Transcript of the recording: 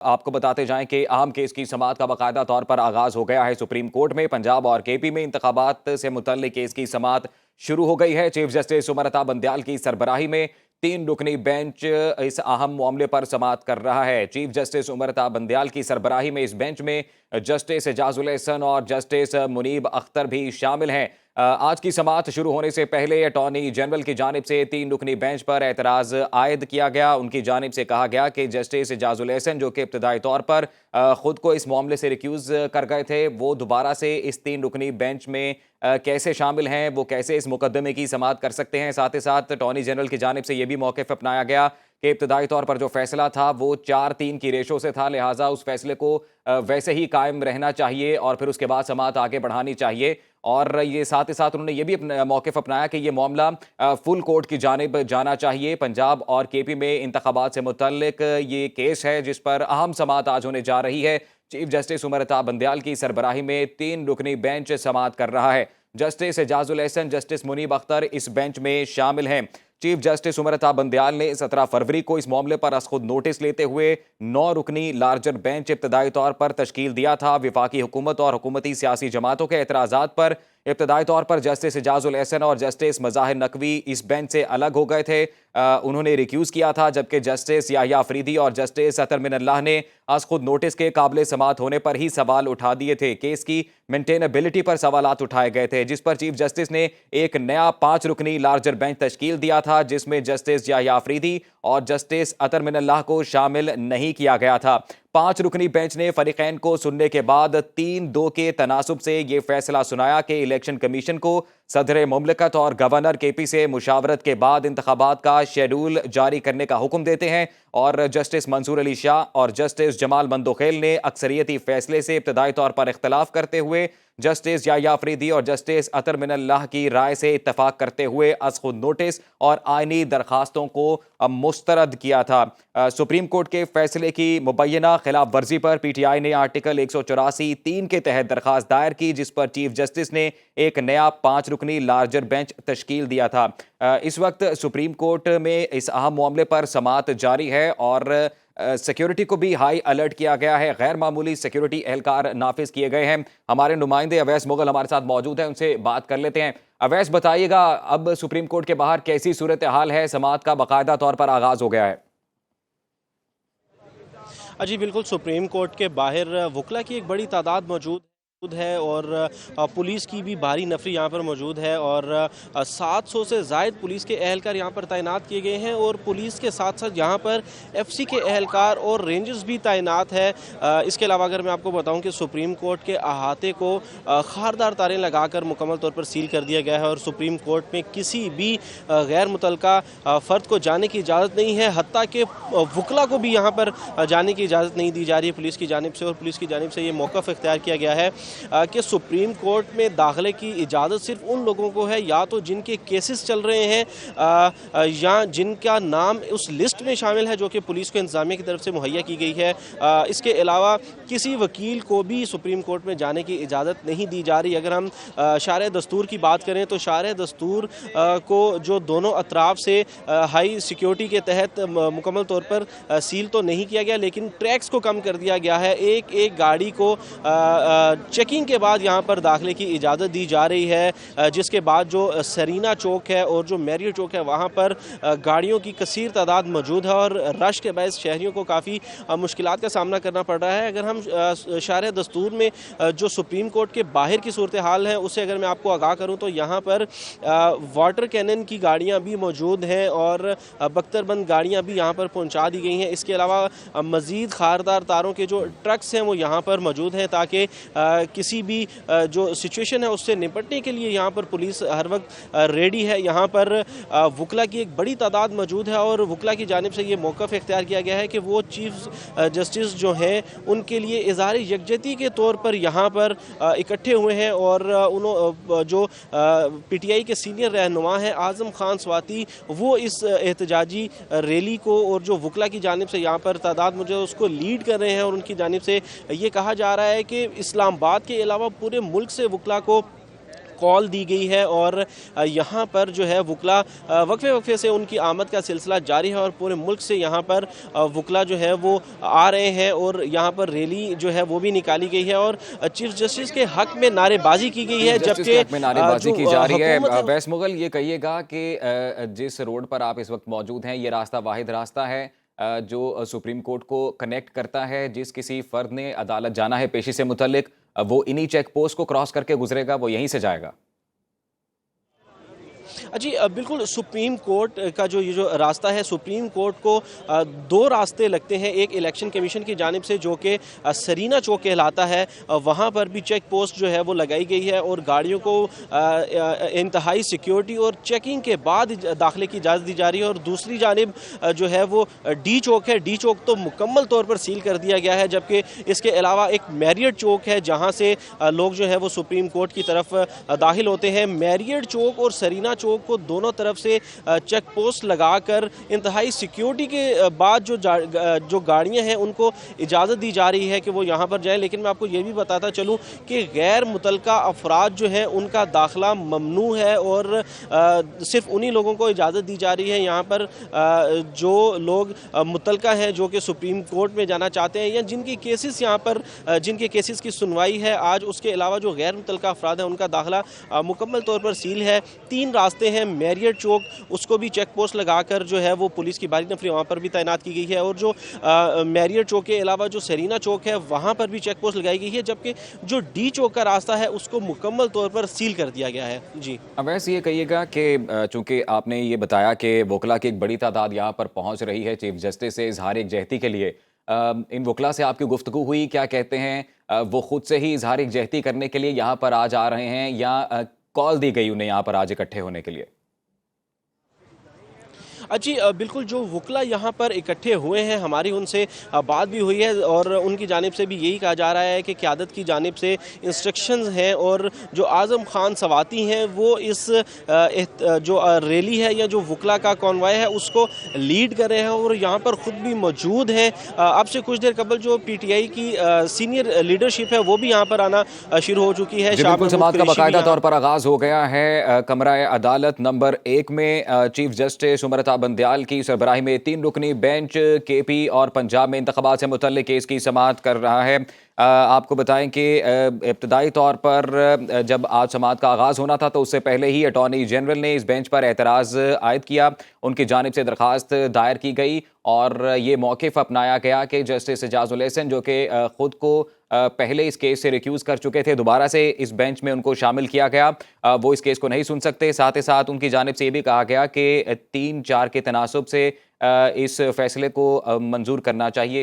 आपको बताते जाएं कि अहम केस की समाअत का बाकायदा तौर पर आगाज हो गया है। सुप्रीम कोर्ट में पंजाब और केपी में इंतखाबात से मुतल्लिक केस की समाअत शुरू हो गई है। चीफ जस्टिस उमर अता बंदयाल की सरबराही में 3 रुकनी बेंच इस अहम मामले पर समाअत कर रहा है। चीफ जस्टिस उमर अता बंदयाल की सरबराही में इस बेंच में जस्टिस एजाजुल एहसन और जस्टिस मुनीब अख्तर भी शामिल हैं। आज की समाअत शुरू होने से पहले अटॉर्नी जनरल की जानिब से 3 रुकनी बेंच पर एतराज आयद किया गया। उनकी जानिब से कहा गया कि जस्टिस एजाजुल एहसन, जो कि इब्तदाई तौर पर खुद को इस मामले से रिक्यूज कर गए थे, वो दोबारा से इस 3 रुकनी बेंच में कैसे शामिल हैं, वो कैसे इस मुकदमे की समाअत कर सकते हैं। साथ ही साथ अटॉर्नी जनरल की जानिब से यह भी मौक़िफ़ अपनाया गया कि इब्तदाई तौर पर जो फैसला था वो 4-3 की रेशो से था, लिहाजा उस फैसले को वैसे ही कायम रहना चाहिए और फिर उसके बाद समाअत आगे बढ़ानी चाहिए। और ये साथ ही साथ उन्होंने ये भी मौक़िफ़ अपनाया कि ये मामला फुल कोर्ट की जानिब जाना चाहिए। पंजाब और केपी में इंतखाबात से मुतल्लिक ये केस है जिस पर अहम समाअत आज होने जा रही है। चीफ जस्टिस उमर अता बंदयाल की सरबराही में 3 रुकनी बेंच समाअत कर रहा है। जस्टिस एजाजुल एहसन, जस्टिस मुनीब अख्तर इस बेंच में शामिल हैं। चीफ जस्टिस उमर अता बंदयाल ने 17 फरवरी को इस मामले पर खुद नोटिस लेते हुए 9 रुकनी लार्जर बेंच इब्तदाई तौर पर तश्कील दिया था। विफाकी हुकूमत और हुकूमती सियासी जमातों के एतराज़ात पर इब्तदाई तौर पर जस्टिस एजाजुल एहसन और जस्टिस मज़ाहिर नकवी इस बेंच से अलग हो गए थे। उन्होंने रिक्यूज़ किया था, जबकि जस्टिस याहिया अफरीदी और जस्टिस अतर मिनल्लाह ने आज खुद नोटिस के काबिल समाअत होने पर ही सवाल उठा दिए थे। केस की मेंटेनेबिलिटी पर सवालात उठाए गए थे, जिस पर चीफ जस्टिस ने एक नया 5 रुकनी लार्जर बेंच तश्कील दिया था, जिसमें जस्टिस याहिया अफरीदी और जस्टिस अतर मिनल्लाह को शामिल नहीं किया गया था। 5 रुकनी बेंच ने फरीकैन को सुनने के बाद 3-2 के तनासुब से ये फैसला सुनाया कि इलेक्शन कमीशन को सदर मुमलिकत और गवर्नर केपी से मुशावरत के बाद इंतखाबात का शेड्यूल जारी करने का हुक्म देते हैं। और जस्टिस मंसूर अली शाह और जस्टिस जमाल मंदोखेल ने अक्सरियती फैसले से इब्तदाई तौर पर इख्तलाफ करते हुए जस्टिस याहिया अफरीदी और जस्टिस अतर मिनल्लाह की राय से इत्तफाक करते हुए अज खुद नोटिस और आइनी दरखास्तों को मुस्तरद किया था। सुप्रीम कोर्ट के फैसले की मुबैना खिलाफ वर्जी पर पीटीआई ने आर्टिकल 184(3) के तहत दरखास्त दायर की, जिस पर चीफ जस्टिस ने एक नया 5 रुकनी लार्जर बेंच तश्कील दिया था। इस वक्त सुप्रीम कोर्ट में इस अहम मामले पर समाअत जारी है और सिक्योरिटी को भी हाई अलर्ट किया गया है। गैर मामूली सिक्योरिटी एहलकार नाफिज किए गए हैं। हमारे नुमाइंदे अवैस मुगल हमारे साथ मौजूद हैं, उनसे बात कर लेते हैं। अवैस, बताइएगा, अब सुप्रीम कोर्ट के बाहर कैसी सूरत हाल है? समाअत का बाकायदा तौर पर आगाज हो गया है। जी बिल्कुल, सुप्रीम कोर्ट के बाहर वकला की एक बड़ी तादाद मौजूद है और पुलिस की भी भारी नफरी यहाँ पर मौजूद है और 700 से ज़ायद पुलिस के एहलकार यहाँ पर तैनात किए गए हैं और पुलिस के साथ साथ यहाँ पर एफसी के एहलकार और रेंजर्स भी तैनात है। इसके अलावा अगर मैं आपको बताऊँ कि सुप्रीम कोर्ट के अहाते को खारदार तारें लगाकर मुकम्मल तौर पर सील कर दिया गया है और सुप्रीम कोर्ट में किसी भी गैर मुतल्लका फ़र्द को जाने की इजाज़त नहीं है, हत्ता कि वकला को भी यहाँ पर जाने की इजाज़त नहीं दी जा रही है पुलिस की जानिब से। और पुलिस की जानिब से ये मौक़िफ़ इख्तियार किया गया है कि सुप्रीम कोर्ट में दाखिले की इजाज़त सिर्फ उन लोगों को है या तो जिनके केसेस चल रहे हैं या जिनका नाम उस लिस्ट में शामिल है जो कि पुलिस को इंतज़ामिया की तरफ से मुहैया की गई है। इसके अलावा किसी वकील को भी सुप्रीम कोर्ट में जाने की इजाज़त नहीं दी जा रही। अगर हम शारह दस्तूर की बात करें तो शारह दस्तूर को जो दोनों अतराफ से हाई सिक्योरिटी के तहत मुकम्मल तौर पर सील तो नहीं किया गया, लेकिन ट्रैक्स को कम कर दिया गया है। एक एक गाड़ी को चेकिंग के बाद यहाँ पर दाखिले की इजाज़त दी जा रही है, जिसके बाद जो सरीना चौक है और जो मैरियल चौक है वहाँ पर गाड़ियों की कसीर तादाद मौजूद है और रश के बायस शहरियों को काफ़ी मुश्किलात का सामना करना पड़ रहा है। अगर हम शारह दस्तूर में जो सुप्रीम कोर्ट के बाहर की सूरत हाल है उससे अगर मैं आपको आगाह करूँ तो यहाँ पर वाटर कैनन की गाड़ियाँ भी मौजूद हैं और बख्तरबंद गाड़ियाँ भी यहाँ पर पहुँचा दी गई हैं। इसके अलावा मज़ीद खारदार तारों के जो ट्रक्स हैं वो यहाँ पर मौजूद हैं ताकि किसी भी जो सिचुएशन है उससे निपटने के लिए यहाँ पर पुलिस हर वक्त रेडी है। यहाँ पर वकला की एक बड़ी तादाद मौजूद है और वकला की जानिब से ये मौक़िफ़ इख्तियार किया गया है कि वो चीफ जस्टिस जो हैं उनके लिए इज़हार यकजहती के तौर पर यहाँ पर इकट्ठे हुए हैं और जो पीटीआई के सीनियर रहनुमा हैं आज़म खान स्वाति, वो इस एहतजाजी रैली को और जो वकला की जानिब से यहाँ पर तादाद मुझे उसको लीड कर रहे हैं और उनकी जानिब से ये कहा जा रहा है कि इस्लामाबाद के अलावा पूरे मुल्क से वकला को कॉल दी गई है और यहाँ पर जो है वकला वक्फे वक्फे से उनकी आमद का सिलसिला जारी है और पूरे मुल्क से यहाँ पर वकला जो है वो आ रहे हैं और यहाँ पर रैली जो है वो भी निकाली गई है और चीफ जस्टिस के हक में नारेबाजी की गई है, जबकि नारेबाजी की जा रही है। हुकूमत वैस मुगल, ये कहिएगा कि जिस रोड पर आप इस वक्त मौजूद हैं, ये रास्ता वाहिद रास्ता है जो सुप्रीम कोर्ट को कनेक्ट करता है। जिस किसी फर्द ने अदालत जाना है पेशी से मुतल्लिक, वो इन्हीं चेक पोस्ट को क्रॉस करके गुजरेगा, वो यहीं से जाएगा। जी बिल्कुल, सुप्रीम कोर्ट का जो ये जो रास्ता है, सुप्रीम कोर्ट को दो रास्ते लगते हैं। एक इलेक्शन कमीशन की जानिब से जो कि सरीना चौक कहलाता है, वहाँ पर भी चेक पोस्ट जो है वो लगाई गई है और गाड़ियों को इंतहाई सिक्योरिटी और चेकिंग के बाद दाखिले की इजाज़त दी जा रही है। और दूसरी जानिब जो है वो डी चौक है। डी चौक तो मुकम्मल तौर पर सील कर दिया गया है, जबकि इसके अलावा एक मैरियट चौक है जहाँ से लोग जो है वो सुप्रीम कोर्ट की तरफ दाखिल होते हैं। मैरियट चौक और सरीना चौक को दोनों तरफ से चेक पोस्ट लगाकर इंतहाई सिक्योरिटी के बाद जो गाड़ियां हैं उनको इजाज़त दी जा रही है कि वो यहाँ पर जाएं। लेकिन मैं आपको ये भी बताता चलूँ कि गैर मुतलका अफराद जो हैं उनका दाखिला ममनू है और सिर्फ उन्हीं लोगों को इजाज़त दी जा रही है यहाँ पर जो लोग मुतलका हैं, जो कि सुप्रीम कोर्ट में जाना चाहते हैं या जिनकी केसेस यहाँ पर जिनके केसेस की सुनवाई है आज। उसके अलावा जो गैर मुतलका अफराद हैं उनका दाखिला मुकम्मल तौर पर सील है। 3 रास्ते हैं। मैरियट चौक, उसको भी चेक पोस्ट लगाकर जो है वो पुलिस की भारी नफरी वहाँ पर भी तैनात की गई है और जो मैरियट चौक के अलावा जो सरीना चौक है वहाँ पर भी चेक पोस्ट लगाई गई है, जबकि जो डी चौक का रास्ता है उसको मुकम्मल तौर पर सील कर दिया गया है। जी वैसे ये कहिएगा कि चूंकि आपने ये बताया कि वकला की एक बड़ी तादाद यहाँ पर पहुँच रही है चीफ जस्टिस से इजहार यकजहती के लिए, इन वकला से आपकी गुफ्तगू हुई? क्या कहते हैं? वो खुद से ही इजहार यकजहती करने के लिए यहाँ पर आज आ रहे हैं या कॉल दी गई उन्हें यहाँ पर आज इकट्ठे होने के लिए? जी बिल्कुल, जो वकला यहाँ पर इकट्ठे हुए हैं हमारी उनसे बात भी हुई है और उनकी जानिब से भी यही कहा जा रहा है कि क़यादत की जानिब से इंस्ट्रक्शंस हैं और जो आज़म खान सवाती हैं वो इस जो रैली है या जो वकला का कॉन्वॉय है उसको लीड कर रहे हैं और यहाँ पर ख़ुद भी मौजूद हैं। अब से कुछ देर कबल जो PTI की सीनियर लीडरशिप है वो भी यहाँ पर आना शुरू हो चुकी है। समात का बाकायदा तौर पर आगाज़ हो गया है। कमरा अदालत नंबर 1 में चीफ जस्टिस सुमरता बंदयाल की सरबराही में 3 रुकनी बेंच KP और पंजाब में इंतखाबात से मुतल्लिक केस की समाअत कर रहा है। आपको बताएं कि इब्तदाई तौर पर जब आज समाअत का आगाज़ होना था तो उससे पहले ही अटॉर्नी जनरल ने इस बेंच पर एतराज़ आयद किया। उनकी जानिब से दरख्वास्त दायर की गई और ये मौक़िफ़ अपनाया गया कि जस्टिस एजाजुल एहसन, जो कि ख़ुद को पहले इस केस से रिक्यूज़ कर चुके थे, दोबारा से इस बेंच में उनको शामिल किया गया। वो इस केस को नहीं सुन सकते। साथ ही साथ उनकी जानिब से ये भी कहा गया कि 3-4 के तनासुब से इस फैसले को मंजूर करना चाहिए।